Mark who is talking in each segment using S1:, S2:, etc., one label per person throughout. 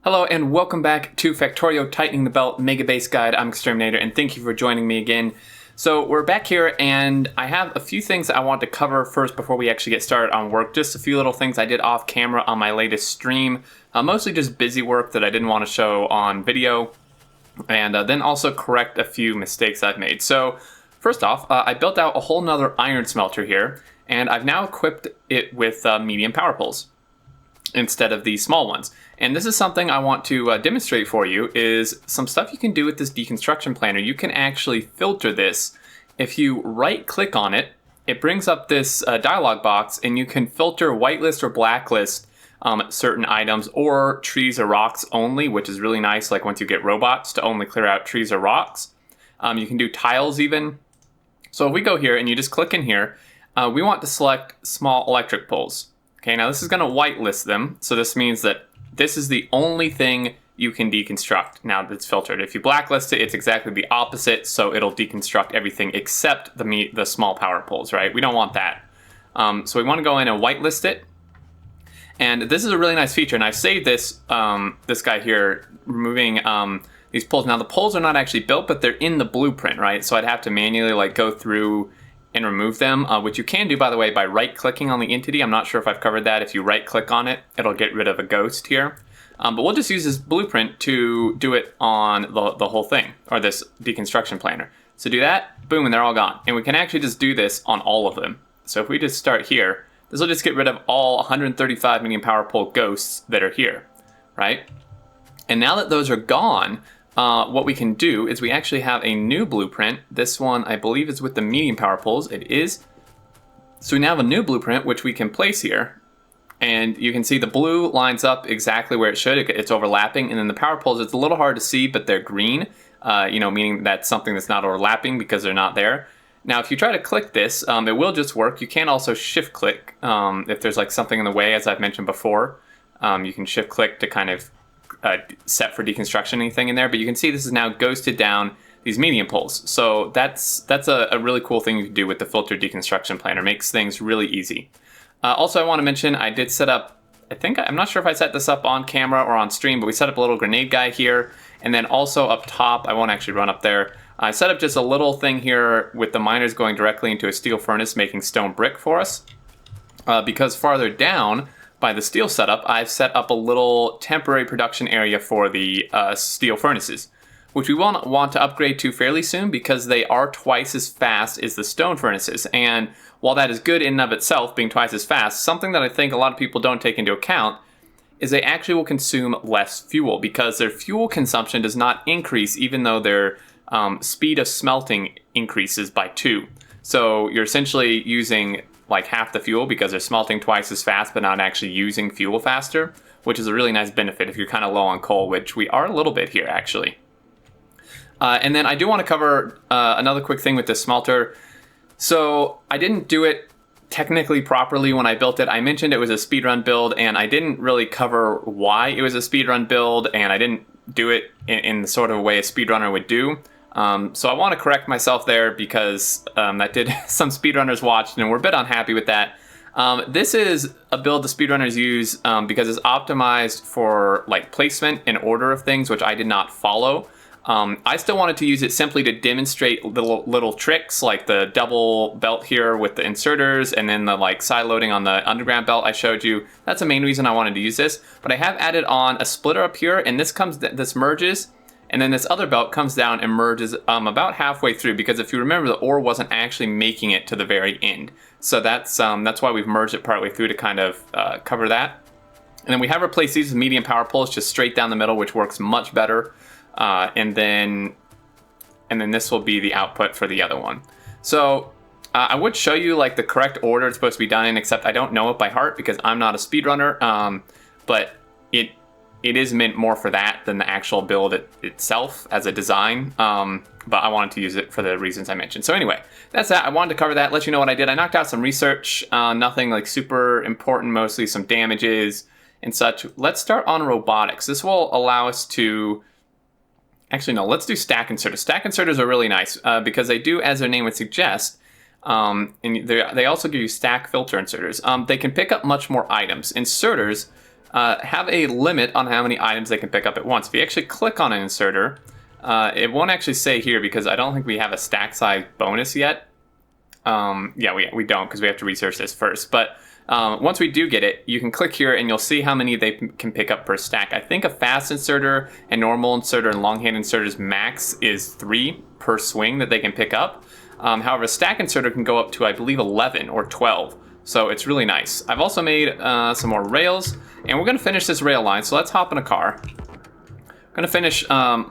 S1: Hello and welcome back to Factorio Tightening the Belt Megabase Guide. I'm Xterminator and thank you for joining me again. So we're back here and I have a few things I want to cover first before we actually get started on work. Just a few little things I did off camera on my latest stream. Mostly just busy work that I didn't want to show on video. And then also correct a few mistakes I've made. So first off, I built out a whole nother iron smelter here. And I've now equipped it with medium power poles instead of the small ones. And this is something I want to demonstrate for you, is some stuff you can do with this deconstruction planner. You can actually filter this. If you right click on it, it brings up this dialog box and you can filter whitelist or blacklist certain items, or trees or rocks only, which is really nice, like once you get robots to only clear out trees or rocks. You can do tiles even. So if we go here and you just click in here, we want to select small electric poles. Okay, now this is going to whitelist them, so this means that this is the only thing you can deconstruct now that it's filtered. If you blacklist it, it's exactly the opposite, so it'll deconstruct everything except the small power poles, right? We don't want that. So we want to go in and whitelist it. And this is a really nice feature, and I've saved this this guy here, removing these poles. Now the poles are not actually built, but they're in the blueprint, right? So I'd have to manually like go through and remove them, which you can do, by the way, by right-clicking on the entity. I'm not sure if I've covered that. If you right-click on it, it'll get rid of a ghost here. But we'll just use this blueprint to do it on the whole thing, or this deconstruction planner. So do that, boom, and they're all gone. And we can actually just do this on all of them. So if we just start here, this will just get rid of all 135 medium power pole ghosts that are here, right? And now that those are gone, what we can do is we actually have a new blueprint. This one, I believe, is with the medium power poles. It is. So we now have a new blueprint, which we can place here. And you can see the blue lines up exactly where it should. It's overlapping. And then the power poles, it's a little hard to see, but they're green, meaning that's something that's not overlapping because they're not there. Now, if you try to click this, it will just work. You can also shift click if there's like something in the way, as I've mentioned before. You can shift click to kind of set for deconstruction anything in there, but you can see this is now ghosted down these medium poles. So that's a really cool thing you can do with the filter deconstruction planner. Makes things really easy. Also, I want to mention I did set up, I'm not sure if I set this up on camera or on stream, but we set up a little grenade guy here, and then also up top, I won't actually run up there, I set up just a little thing here with the miners going directly into a steel furnace making stone brick for us, because farther down by the steel setup, I've set up a little temporary production area for the steel furnaces, which we will want to upgrade to fairly soon because they are twice as fast as the stone furnaces. And while that is good in and of itself, being twice as fast, something that I think a lot of people don't take into account is they actually will consume less fuel, because their fuel consumption does not increase even though their speed of smelting increases by 2. So you're essentially using like half the fuel because they're smelting twice as fast but not actually using fuel faster, which is a really nice benefit if you're kind of low on coal, which we are a little bit here actually. And then I do want to cover another quick thing with this smelter. So I didn't do it technically properly when I built it. I mentioned it was a speedrun build, and I didn't really cover why it was a speedrun build, and I didn't do it in the sort of way a speedrunner would do. So I want to correct myself there because that did some speedrunners watched and were a bit unhappy with that. This is a build the speedrunners use because it's optimized for like placement and order of things, which I did not follow. I still wanted to use it simply to demonstrate little tricks like the double belt here with the inserters and then the like side loading on the underground belt I showed you. That's the main reason I wanted to use this. But I have added on a splitter up here, and this merges. And then this other belt comes down and merges about halfway through, because if you remember, the ore wasn't actually making it to the very end. So that's why we've merged it partway through to kind of cover that. And then we have replaced these with medium power poles just straight down the middle, which works much better. And then this will be the output for the other one. So I would show you like the correct order it's supposed to be done in, except I don't know it by heart because I'm not a speedrunner. But it is meant more for that than the actual build itself as a design, but I wanted to use it for the reasons I mentioned. So anyway, that's that. I wanted to cover that, let you know what I did. I knocked out some research, nothing like super important, mostly some damages and such. Let's start on robotics. This will allow us to, actually no, let's do stack inserters. Stack inserters are really nice because they do, as their name would suggest, and they also give you stack filter inserters. They can pick up much more items. Inserters have a limit on how many items they can pick up at once. If you actually click on an inserter, it won't actually say here because I don't think we have a stack size bonus yet. Yeah, we don't because we have to research this first. But once we do get it, you can click here and you'll see how many they can pick up per stack. I think a fast inserter and normal inserter and longhand inserters max is 3 per swing that they can pick up. However, a stack inserter can go up to, I believe, 11 or 12. So it's really nice. I've also made some more rails, and we're going to finish this rail line. So let's hop in a car. I'm going to finish,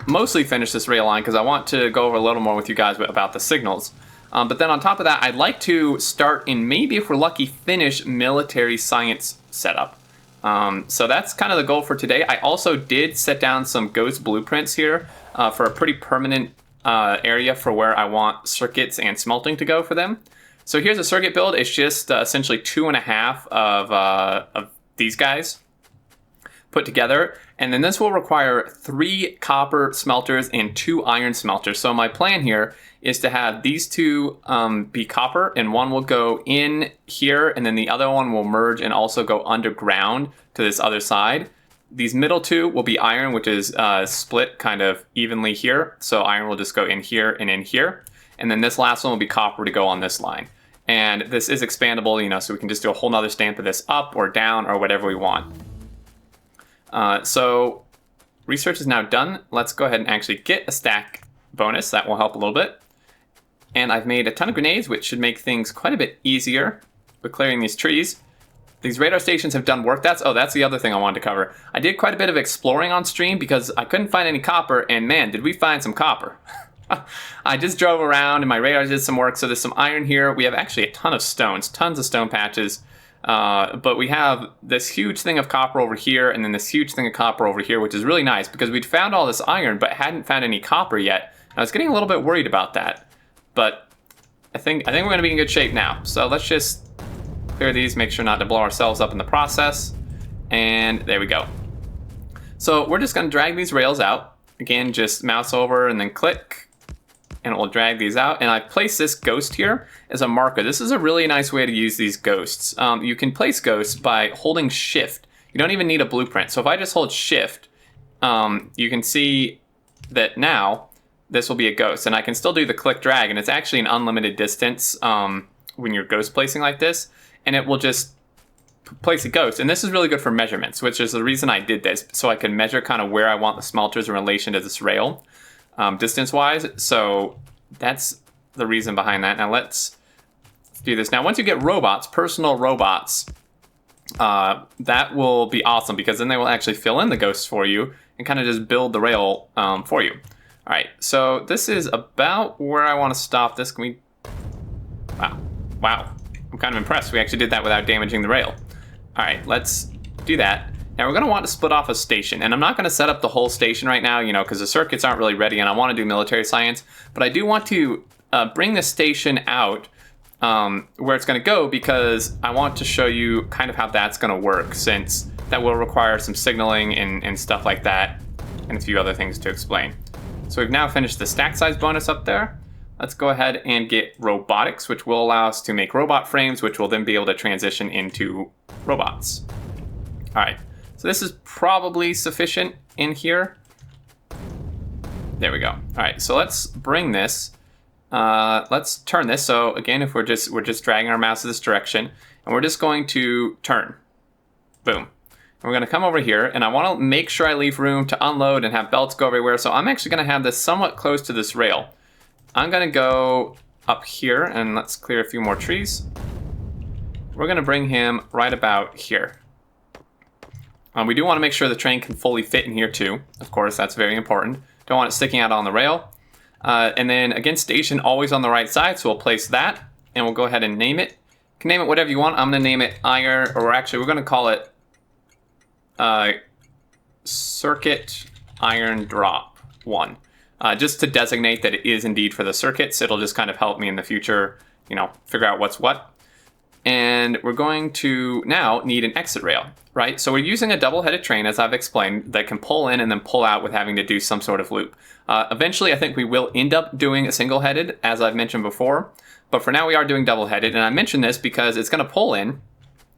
S1: mostly finish this rail line because I want to go over a little more with you guys about the signals. But then on top of that, I'd like to start and maybe, if we're lucky, finish military science setup. So that's kind of the goal for today. I also did set down some ghost blueprints here for a pretty permanent area for where I want circuits and smelting to go for them. So here's a circuit build. It's just essentially 2.5 of these guys put together. And then this will require 3 copper smelters and 2 iron smelters. So my plan here is to have these 2 be copper, and one will go in here, and then the other one will merge and also go underground to this other side. These middle 2 will be iron, which is split kind of evenly here. So iron will just go in here and in here. And then this last one will be copper to go on this line. And this is expandable, you know, so we can just do a whole nother stamp of this up or down or whatever we want. So research is now done. Let's go ahead and actually get a stack bonus. That will help a little bit. And I've made a ton of grenades, which should make things quite a bit easier with clearing these trees. These radar stations have done work. That's the other thing I wanted to cover. I did quite a bit of exploring on stream because I couldn't find any copper, and man, did we find some copper. I just drove around and my radar did some work. So there's some iron here. We have actually a ton of stones, tons of stone patches. But we have this huge thing of copper over here and then this huge thing of copper over here, which is really nice because we'd found all this iron but hadn't found any copper yet. I was getting a little bit worried about that. But I think we're going to be in good shape now. So let's just clear these, make sure not to blow ourselves up in the process. And there we go. So we're just going to drag these rails out. Again, just mouse over and then click. And it will drag these out. And I've placed this ghost here as a marker. This is a really nice way to use these ghosts. You can place ghosts by holding shift. You don't even need a blueprint. So if I just hold shift, you can see that now this will be a ghost. And I can still do the click drag. And it's actually an unlimited distance when you're ghost placing like this. And it will just place a ghost. And this is really good for measurements, which is the reason I did this. So I can measure kind of where I want the smelters in relation to this rail. Distance-wise, so that's the reason behind that. Now let's do this. Now once you get robots, personal robots, that will be awesome because then they will actually fill in the ghosts for you and kind of just build the rail for you. All right, so this is about where I want to stop this. Can we... Wow, I'm kind of impressed. We actually did that without damaging the rail. All right, let's do that. Now we're going to want to split off a station, and I'm not going to set up the whole station right now, you know, because the circuits aren't really ready and I want to do military science, but I do want to bring the station out where it's going to go because I want to show you kind of how that's going to work, since that will require some signaling and stuff like that and a few other things to explain. So we've now finished the stack size bonus up there. Let's go ahead and get robotics, which will allow us to make robot frames, which will then be able to transition into robots. All right. So this is probably sufficient in here. There we go. All right, so let's bring this. Let's turn this. So again, if we're just dragging our mouse in this direction, and we're just going to turn. Boom. And we're going to come over here, and I want to make sure I leave room to unload and have belts go everywhere. So I'm actually going to have this somewhat close to this rail. I'm going to go up here, and let's clear a few more trees. We're going to bring him right about here. We do want to make sure the train can fully fit in here too. Of course, that's very important. Don't want it sticking out on the rail. And then again, station always on the right side. So we'll place that and we'll go ahead and name it. You can name it whatever you want. I'm going to name it iron, or actually we're going to call it circuit iron drop 1. Just to designate that it is indeed for the circuits. It'll just kind of help me in the future, you know, figure out what's what. And we're going to now need an exit rail, right? So we're using a double-headed train, as I've explained, that can pull in and then pull out with having to do some sort of loop. Eventually, I think we will end up doing a single-headed, as I've mentioned before. But for now, we are doing double-headed. And I mention this because it's going to pull in,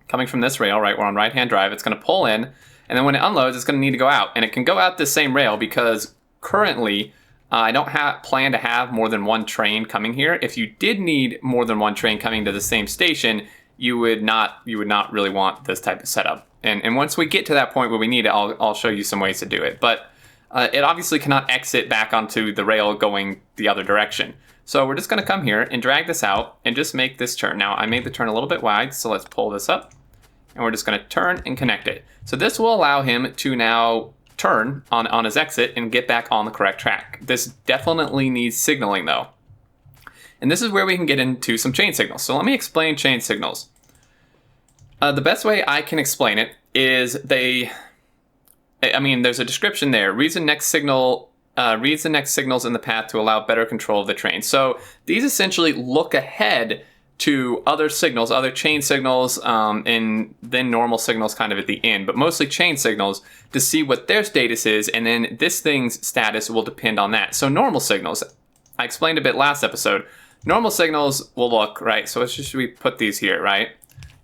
S1: coming from this rail, right? We're on right-hand drive. It's going to pull in, And then when it unloads, it's going to need to go out. And it can go out this same rail because currently I don't plan to have more than one train coming here. If you did need more than one train coming to the same station, you would not really want this type of setup. And once we get to that point where we need it, I'll show you some ways to do it. But it obviously cannot exit back onto the rail going the other direction. So we're just going to come here and drag this out and just make this turn. Now I made the turn a little bit wide, so let's pull this up. And we're just going to turn and connect it. So this will allow him to now turn on his exit and get back on the correct track. This definitely needs signaling though. And this is where we can get into some chain signals. So let me explain chain signals. The best way I can explain it is there's a description there. Reads the next signals in the path to allow better control of the train. So these essentially look ahead to other signals, other chain signals, and then normal signals kind of at the end, but mostly chain signals to see what their status is, and then this thing's status will depend on that. So normal signals, I explained a bit last episode. Normal signals will look, right, so we put these here, right?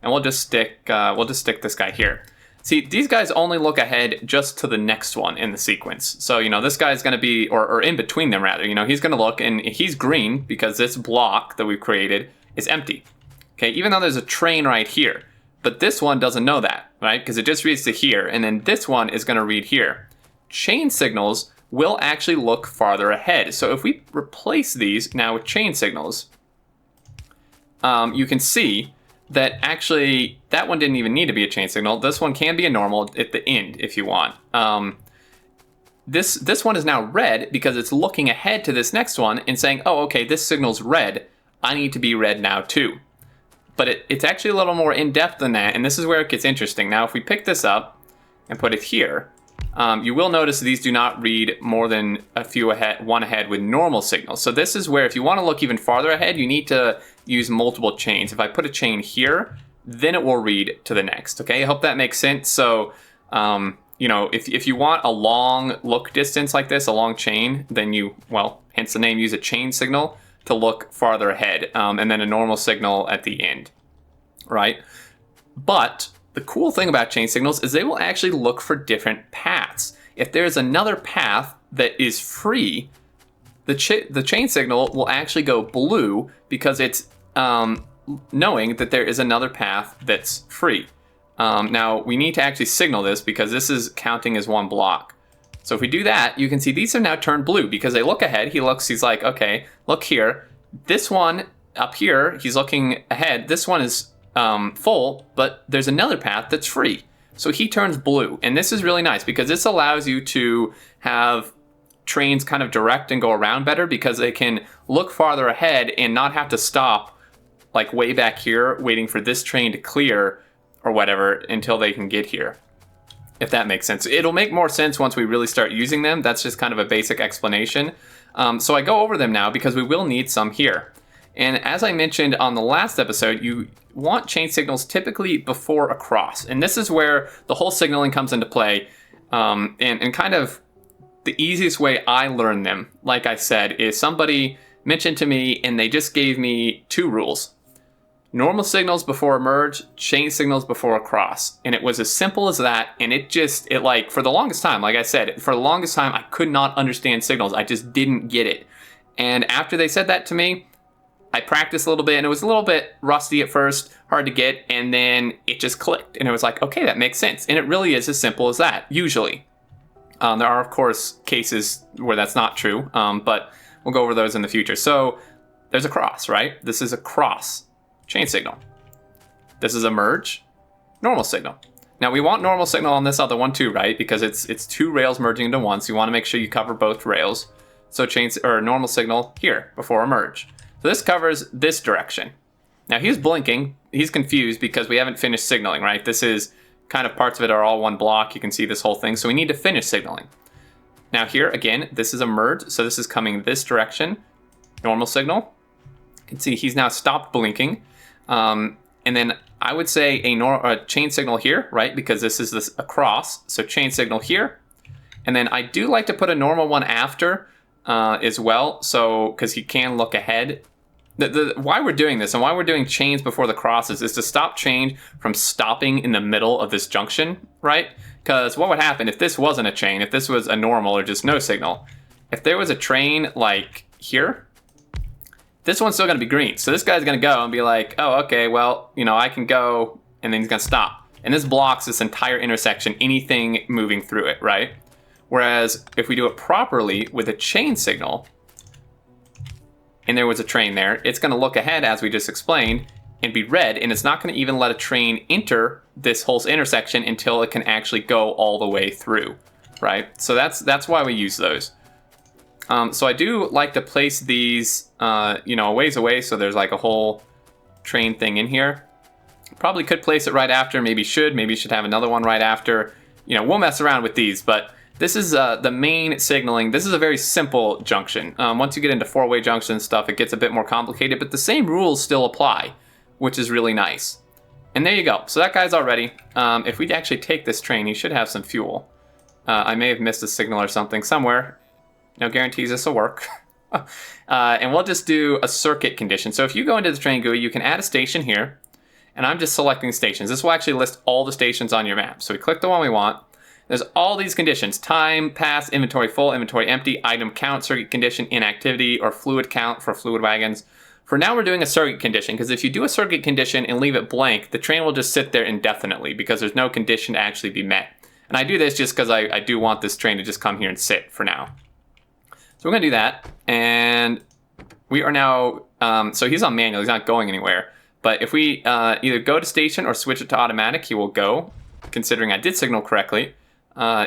S1: And we'll just stick this guy here. See, these guys only look ahead just to the next one in the sequence. So, this guy's going to be, or in between them rather, he's going to look, and he's green because this block that we've created is empty. Okay, even though there's a train right here, but this one doesn't know that, right? Because it just reads to here, and then this one is going to read here. Chain signals will actually look farther ahead. So if we replace these now with chain signals, you can see that actually that one didn't even need to be a chain signal. This one can be a normal at the end if you want. This one is now red because it's looking ahead to this next one and saying, oh, okay, this signal's red. I need to be red now too. But it's actually a little more in-depth than that, and this is where it gets interesting. Now, if we pick this up and put it here, you will notice these do not read more than one ahead with normal signals. So this is where if you want to look even farther ahead, you need to use multiple chains. If I put a chain here, then it will read to the next, okay? I hope that makes sense. So, if you want a long look distance like this, a long chain, then hence the name, use a chain signal to look farther ahead, and then a normal signal at the end, right? But the cool thing about chain signals is they will actually look for different paths. If there's another path that is free, the chain signal will actually go blue because it's knowing that there is another path that's free. Now, we need to actually signal this because this is counting as one block. So if we do that, you can see these have now turned blue because they look ahead. He's like, okay, look here. This one up here, he's looking ahead. This one is full, but there's another path that's free. So he turns blue. And this is really nice because this allows you to have trains kind of direct and go around better because they can look farther ahead and not have to stop like way back here waiting for this train to clear or whatever until they can get here. If that makes sense. It'll make more sense once we really start using them. That's just kind of a basic explanation. So I go over them now because we will need some here. And as I mentioned on the last episode, you want chain signals typically before a cross. And this is where the whole signaling comes into play. And kind of the easiest way I learned them, like I said, is somebody mentioned to me and they just gave me two rules. Normal signals before a merge, chain signals before a cross. And it was as simple as that. And for the longest time, like I said, for the longest time, I could not understand signals. I just didn't get it. And after they said that to me, I practiced a little bit and it was a little bit rusty at first, hard to get. And then it just clicked and it was like, okay, that makes sense. And it really is as simple as that, usually. There are, of course, cases where that's not true, but we'll go over those in the future. So there's a cross, right? This is a cross. Chain signal. This is a merge, normal signal. Now we want normal signal on this other one too, right? Because it's two rails merging into one, so you want to make sure you cover both rails. So normal signal here before a merge. So this covers this direction. Now he's blinking, he's confused because we haven't finished signaling, right? This is kind of parts of it are all one block. You can see this whole thing, so we need to finish signaling. Now here again, this is a merge, so this is coming this direction. Normal signal. You can see he's now stopped blinking. And then I would say a chain signal here, right? Because this is a cross, so chain signal here. And then I do like to put a normal one after as well, so because he can look ahead. Why we're doing this and why we're doing chains before the crosses is to stop change from stopping in the middle of this junction, right? Because what would happen if this wasn't a chain, if this was a normal or just no signal? If there was a train like here, this one's still going to be green. So this guy's going to go and be like, oh, okay, well, you know, I can go, and then he's going to stop. And this blocks this entire intersection, anything moving through it, right? Whereas if we do it properly with a chain signal, and there was a train there, it's going to look ahead, as we just explained, and be red, and it's not going to even let a train enter this whole intersection until it can actually go all the way through, right? So that's why we use those. So I do like to place these, you know, a ways away, so there's like a whole train thing in here. Probably could place it right after, maybe should have another one right after. You know, we'll mess around with these, but this is the main signaling. This is a very simple junction. Once you get into four-way junction stuff, it gets a bit more complicated, but the same rules still apply, which is really nice. And there you go. So that guy's all ready. If we actually take this train, he should have some fuel. I may have missed a signal or something somewhere. No guarantees this will work. And we'll just do a circuit condition. So if you go into the train GUI, you can add a station here. And I'm just selecting stations. This will actually list all the stations on your map. So we click the one we want. There's all these conditions: time, pass, inventory full, inventory empty, item count, circuit condition, inactivity, or fluid count for fluid wagons. For now, we're doing a circuit condition, because if you do a circuit condition and leave it blank, the train will just sit there indefinitely because there's no condition to actually be met. And I do this just because I do want this train to just come here and sit for now. So we're going to do that. And we are now, so he's on manual, he's not going anywhere. But if we either go to station or switch it to automatic, he will go, considering I did signal correctly.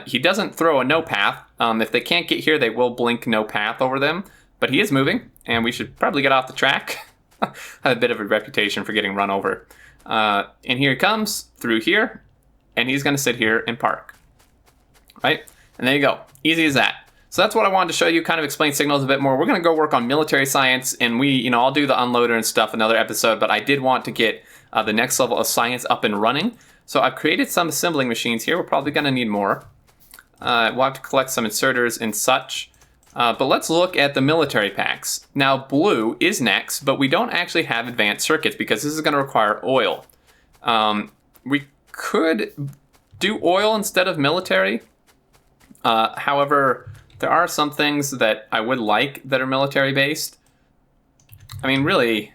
S1: He doesn't throw a no path. If they can't get here, they will blink no path over them. But he is moving, and we should probably get off the track. I have a bit of a reputation for getting run over. And here he comes, through here, and he's going to sit here and park. Right? And there you go. Easy as that. So that's what I wanted to show you, kind of explain signals a bit more. We're going to go work on military science, and I'll do the unloader and stuff another episode, but I did want to get the next level of science up and running. So I've created some assembling machines here. We're probably going to need more. We'll have to collect some inserters and such. But let's look at the military packs. Now, blue is next, but we don't actually have advanced circuits because this is going to require oil. We could do oil instead of military. However, there are some things that I would like that are military based. I mean, really,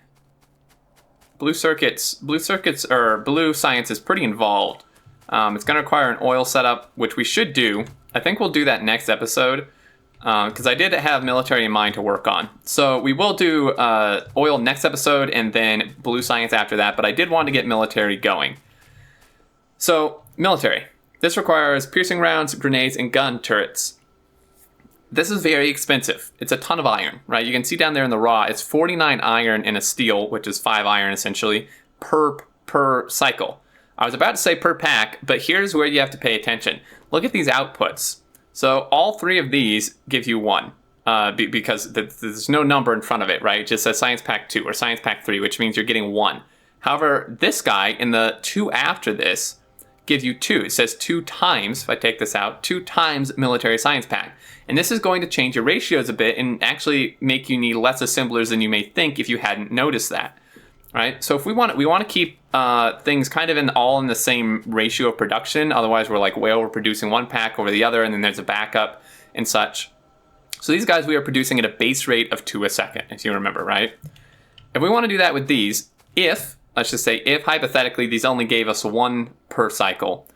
S1: blue science is pretty involved. It's going to require an oil setup, which we should do. I think we'll do that next episode, because I did have military in mind to work on. So we will do oil next episode and then blue science after that, but I did want to get military going. So, military. This requires piercing rounds, grenades, and gun turrets. This is very expensive. It's a ton of iron, right? You can see down there in the raw, it's 49 iron in a steel, which is 5 iron essentially, per cycle. I was about to say per pack, but here's where you have to pay attention. Look at these outputs. So all 3 of these give you 1, because there's no number in front of it, right? It just says Science Pack 2 or Science Pack 3, which means you're getting 1. However, this guy in the 2 after this give you 2. It says 2 times, if I take this out, 2 times military science pack. And this is going to change your ratios a bit and actually make you need less assemblers than you may think if you hadn't noticed that. Right? So if we want to keep things kind of all in the same ratio of production, otherwise we're like way overproducing one pack over the other, and then there's a backup and such. So these guys we are producing at a base rate of 2 a second, if you remember, right? If we want to do that with these, let's just say if hypothetically these only gave us 1 per cycle,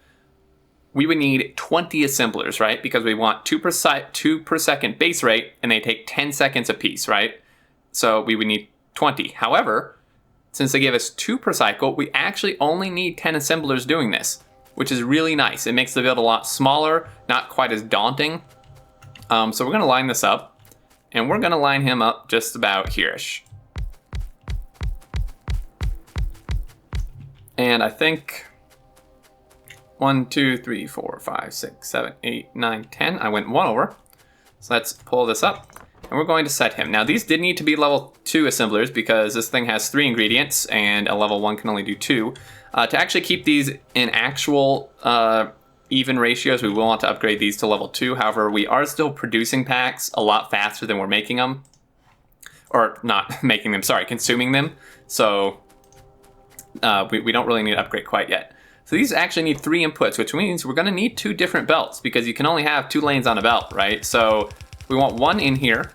S1: we would need 20 assemblers, right? Because we want 2 per second base rate, and they take 10 seconds apiece, right? So we would need 20. However, since they gave us 2 per cycle, we actually only need 10 assemblers doing this, which is really nice. It makes the build a lot smaller, not quite as daunting. So we're going to line this up, and we're going to line him up just about here-ish. And I think 1, 2, 3, 4, 5, 6, 7, 8, 9, 10. I went 1 over. So let's pull this up. And we're going to set him. Now these did need to be level 2 assemblers because this thing has 3 ingredients and a level 1 can only do 2. To actually keep these in actual even ratios, we will want to upgrade these to level 2. However, we are still producing packs a lot faster than we're making them. Or not making them, sorry, consuming them. So we don't really need to upgrade quite yet. So these actually need 3 inputs, which means we're going to need 2 different belts because you can only have 2 lanes on a belt, right? So we want one in here.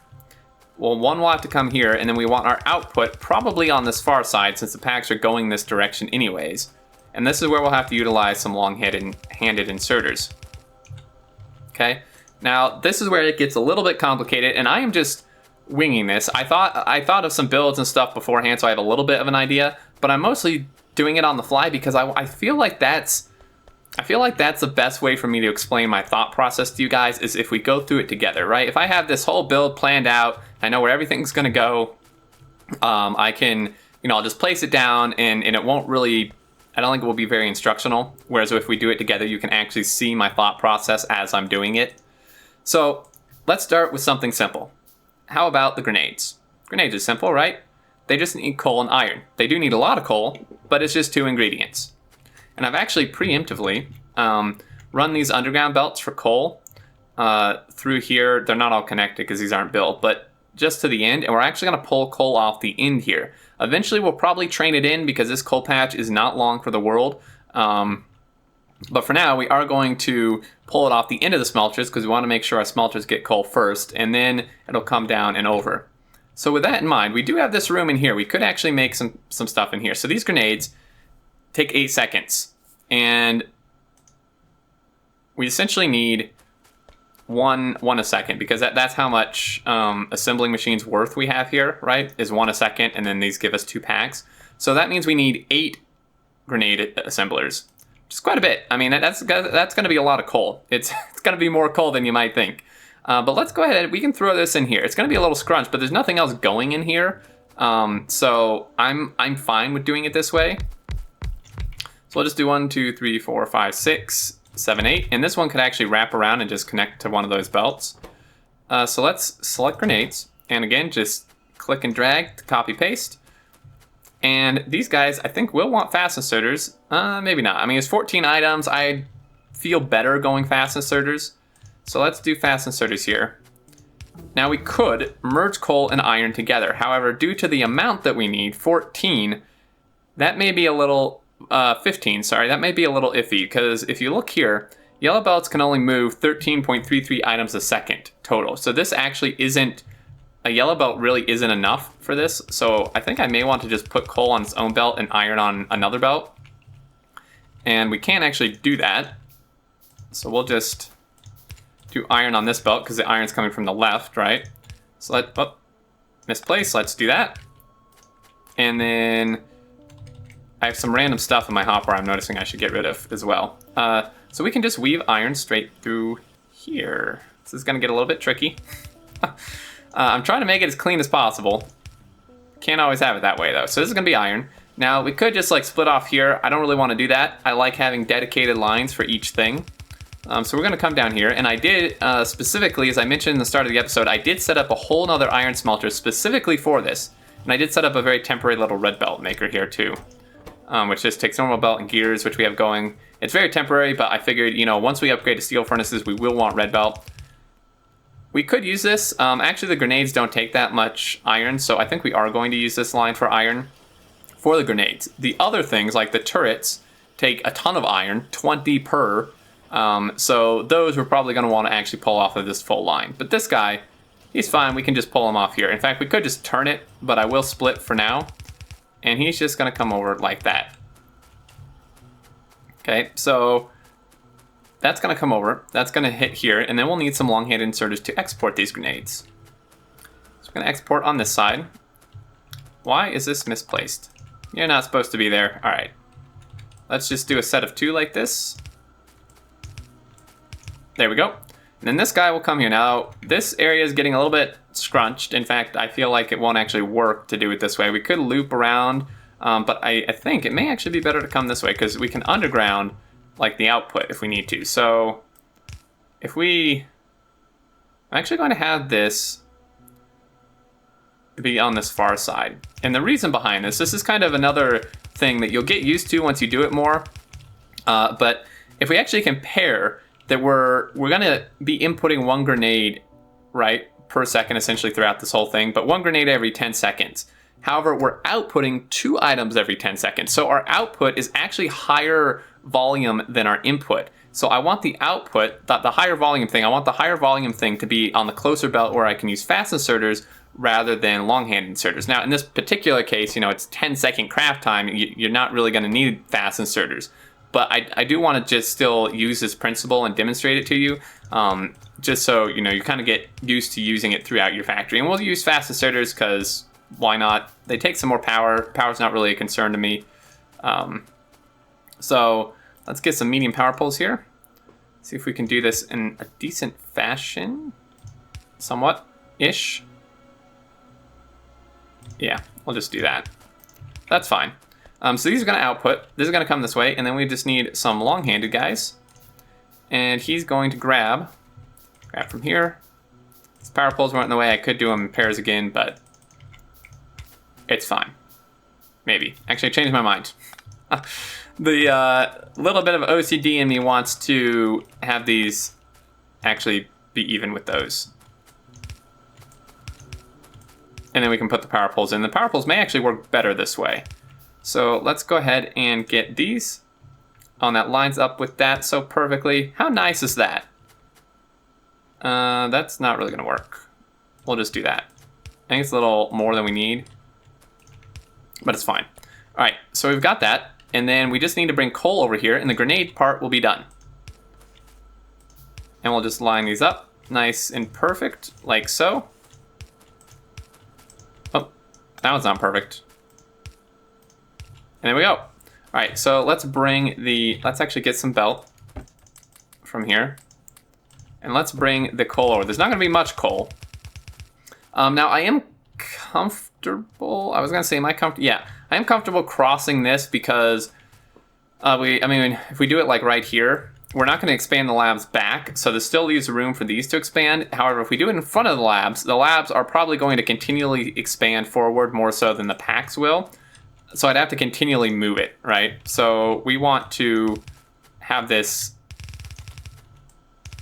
S1: Well, one will have to come here, and then we want our output probably on this far side since the packs are going this direction anyways. And this is where we'll have to utilize some long-handed inserters. Okay, now this is where it gets a little bit complicated, and I am just winging this. I thought of some builds and stuff beforehand, so I have a little bit of an idea, but I'm mostly doing it on the fly because I feel like that's the best way for me to explain my thought process to you guys is if we go through it together, right? If I have this whole build planned out, I know where everything's gonna go, I can, I'll just place it down and it won't really, I don't think it will be very instructional. Whereas if we do it together, you can actually see my thought process as I'm doing it. So let's start with something simple. How about the grenades? Grenades are simple, right? They just need coal and iron. They do need a lot of coal, but it's just 2 ingredients. And I've actually preemptively run these underground belts for coal through here. They're not all connected because these aren't built, but just to the end. And we're actually going to pull coal off the end here. Eventually, we'll probably train it in because this coal patch is not long for the world. But for now, we are going to pull it off the end of the smelters because we want to make sure our smelters get coal first, and then it'll come down and over. So with that in mind, we do have this room in here. We could actually make some stuff in here. So these grenades take 8 seconds, and we essentially need one a second because that's how much assembling machines worth we have here, right? Is 1 a second, and then these give us 2 packs. So that means we need 8 grenade assemblers. Which is quite a bit. I mean, that's going to be a lot of coal. It's going to be more coal than you might think. But let's go ahead. We can throw this in here. It's going to be a little scrunch, but there's nothing else going in here. So I'm fine with doing it this way. So we'll just do 1, 2, 3, 4, 5, 6, 7, 8. And this one could actually wrap around and just connect to one of those belts. So let's select grenades. And again, just click and drag to copy paste. And these guys, I think, will want fast inserters. Maybe not. I mean, it's 14 items. I feel better going fast inserters. So let's do fast inserters here. Now we could merge coal and iron together. However, due to the amount that we need, 14, that may be a little, 15, sorry, that may be a little iffy. Because if you look here, yellow belts can only move 13.33 items a second total. So this actually isn't, a yellow belt really isn't enough for this, so I think I may want to just put coal on its own belt and iron on another belt. And we can't actually do that, so we'll just do iron on this belt because the iron's coming from the left, right? So misplaced, let's do that. And then I have some random stuff in my hopper I'm noticing I should get rid of as well. So we can just weave iron straight through here. This is gonna get a little bit tricky. I'm trying to make it as clean as possible. Can't always have it that way though. So this is gonna be iron. Now we could just like split off here. I don't really want to do that. I like having dedicated lines for each thing. So we're gonna come down here, and I did specifically, as I mentioned in the start of the episode, I did set up a whole nother iron smelter specifically for this. And I did set up a very temporary little red belt maker here too, which just takes normal belt and gears, which we have going. It's very temporary, but I figured, once we upgrade to steel furnaces, we will want red belt. We could use this. Actually, the grenades don't take that much iron, so I think we are going to use this line for iron for the grenades. The other things, like the turrets, take a ton of iron, 20 per. So those we're probably going to want to actually pull off of this full line. But this guy, he's fine. We can just pull him off here. In fact, we could just turn it, but I will split for now. And he's just going to come over like that. Okay, so that's going to come over. That's going to hit here. And then we'll need some long-handed inserters to export these grenades. So we're going to export on this side. Why is this misplaced? You're not supposed to be there. All right. Let's just do a set of 2 like this. There we go. And then this guy will come here. Now, this area is getting a little bit scrunched. In fact, I feel like it won't actually work to do it this way. We could loop around, but I think it may actually be better to come this way because we can underground like the output if we need to. So if I'm actually going to have this be on this far side. And the reason behind this is kind of another thing that you'll get used to once you do it more. But if we actually compare that we're going to be inputting 1 grenade, right, per second essentially throughout this whole thing, but 1 grenade every 10 seconds. However, we're outputting 2 items every 10 seconds. So our output is actually higher volume than our input. So I want the output, the higher volume thing, I want the higher volume thing to be on the closer belt where I can use fast inserters rather than longhand inserters. Now in this particular case, you know, it's 10-second craft time, you're not really going to need fast inserters. But I do want to just still use this principle and demonstrate it to you, just so, you know, you kind of get used to using it throughout your factory. And we'll use fast inserters because why not? They take some more power. Power's not really a concern to me. So let's get some medium power poles here. See if we can do this in a decent fashion. Somewhat-ish. Yeah, we'll just do that. That's fine. So these are going to output. This is going to come this way, and then we just need some long-handed guys. And he's going to grab from here. These power poles weren't in the way. I could do them in pairs again, but it's fine. Maybe. Actually, I changed my mind. The little bit of OCD in me wants to have these actually be even with those. And then we can put the power poles in. The power poles may actually work better this way. So let's go ahead and get these on that lines up with that so perfectly. How nice is that? That's not really going to work. We'll just do that. I think it's a little more than we need, but it's fine. All right, so we've got that, and then we just need to bring coal over here, and the grenade part will be done. And we'll just line these up nice and perfect, like so. Oh, that one's not perfect. And there we go. All right, so let's actually get some belt from here. And let's bring the coal over. There's not gonna be much coal. Now I am comfortable, I was gonna say, am I comfortable? Yeah, I am comfortable crossing this because if we do it like right here, we're not gonna expand the labs back, so there still leaves room for these to expand. However, if we do it in front of the labs are probably going to continually expand forward more so than the packs will. So I'd have to continually move it, right? So we want to have this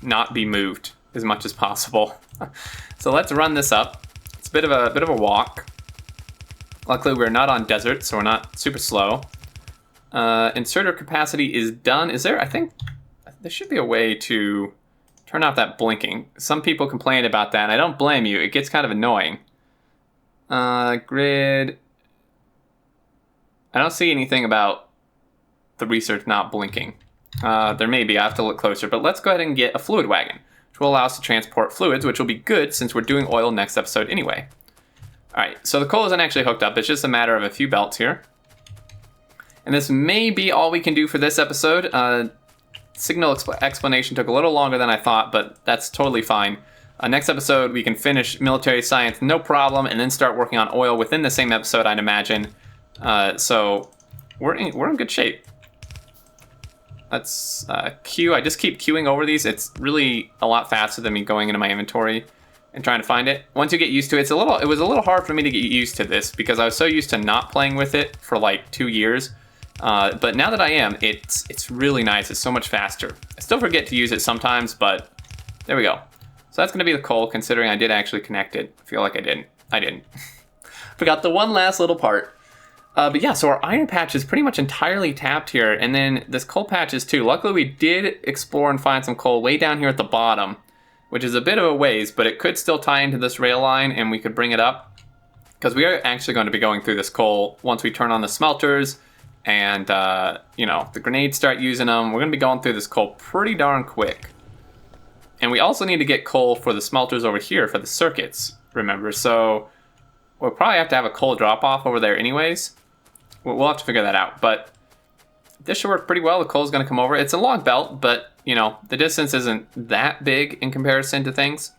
S1: not be moved as much as possible. So let's run this up. It's a bit of a walk. Luckily we're not on desert, so we're not super slow. Inserter capacity is done. I think there should be a way to turn off that blinking. Some people complain about that, and I don't blame you. It gets kind of annoying. Grid. I don't see anything about the research not blinking. There may be, I have to look closer, but let's go ahead and get a fluid wagon, which will allow us to transport fluids, which will be good since we're doing oil next episode anyway. All right, so the coal isn't actually hooked up. It's just a matter of a few belts here. And this may be all we can do for this episode. Signal explanation took a little longer than I thought, but that's totally fine. Next episode, we can finish military science, no problem, and then start working on oil within the same episode, I'd imagine. So we're in good shape. Let's queue. I just keep queuing over these. It's really a lot faster than me going into my inventory and trying to find it. Once you get used to it, it was a little hard for me to get used to this because I was so used to not playing with it for like 2 years. But now that I am, it's really nice. It's so much faster. I still forget to use it sometimes, but there we go. So that's going to be the coal, considering I did actually connect it. I feel like I didn't. Forgot the one last little part. But yeah, so our iron patch is pretty much entirely tapped here, and then this coal patch is too. Luckily, we did explore and find some coal way down here at the bottom, which is a bit of a ways, but it could still tie into this rail line, and we could bring it up, because we are actually going to be going through this coal once we turn on the smelters, and, the grenades start using them. We're going to be going through this coal pretty darn quick. And we also need to get coal for the smelters over here for the circuits, remember, so we'll probably have to have a coal drop-off over there anyways. We'll have to figure that out, but this should work pretty well. The coal's going to come over. It's a long belt, but, the distance isn't that big in comparison to things.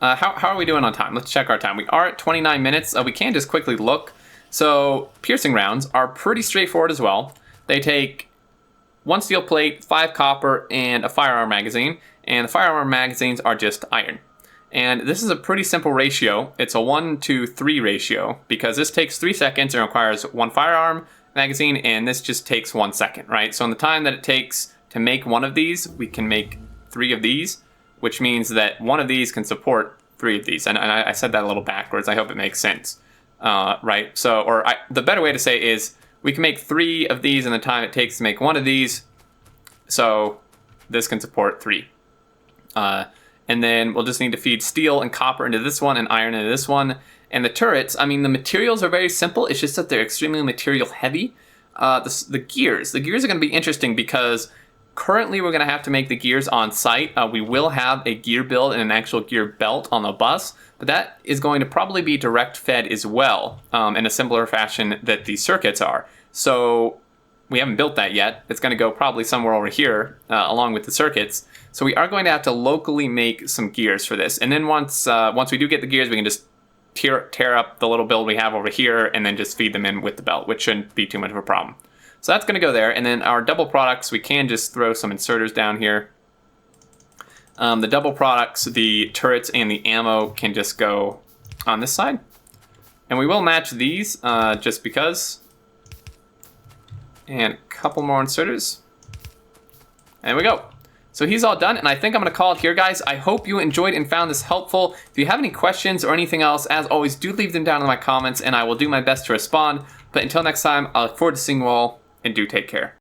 S1: How are we doing on time? Let's check our time. We are at 29 minutes. We can just quickly look. So piercing rounds are pretty straightforward as well. They take 1 steel plate, 5 copper, and a firearm magazine. And the firearm magazines are just iron. And this is a pretty simple ratio. It's a 1-to-3 ratio because this takes 3 seconds and requires 1 firearm magazine, and this just takes 1 second, right? So in the time that it takes to make one of these, we can make 3 of these, which means that one of these can support 3 of these. And I said that a little backwards. I hope it makes sense, right? So, the better way to say it is we can make 3 of these in the time it takes to make 1 of these. So this can support 3. And then we'll just need to feed steel and copper into this one and iron into this one. And the turrets, I mean, the materials are very simple. It's just that they're extremely material heavy. The gears are going to be interesting because currently we're going to have to make the gears on site. We will have a gear build and an actual gear belt on the bus, but that is going to probably be direct fed as well in a similar fashion that the circuits are. So we haven't built that yet. It's going to go probably somewhere over here along with the circuits. So we are going to have to locally make some gears for this. And then once we do get the gears, we can just tear up the little build we have over here and then just feed them in with the belt, which shouldn't be too much of a problem. So that's going to go there. And then our double products, we can just throw some inserters down here. The double products, the turrets and the ammo can just go on this side. And we will match these just because. And a couple more inserters. And we go. So he's all done, and I think I'm going to call it here, guys. I hope you enjoyed and found this helpful. If you have any questions or anything else, as always, do leave them down in my comments, and I will do my best to respond. But until next time, I look forward to seeing you all, and do take care.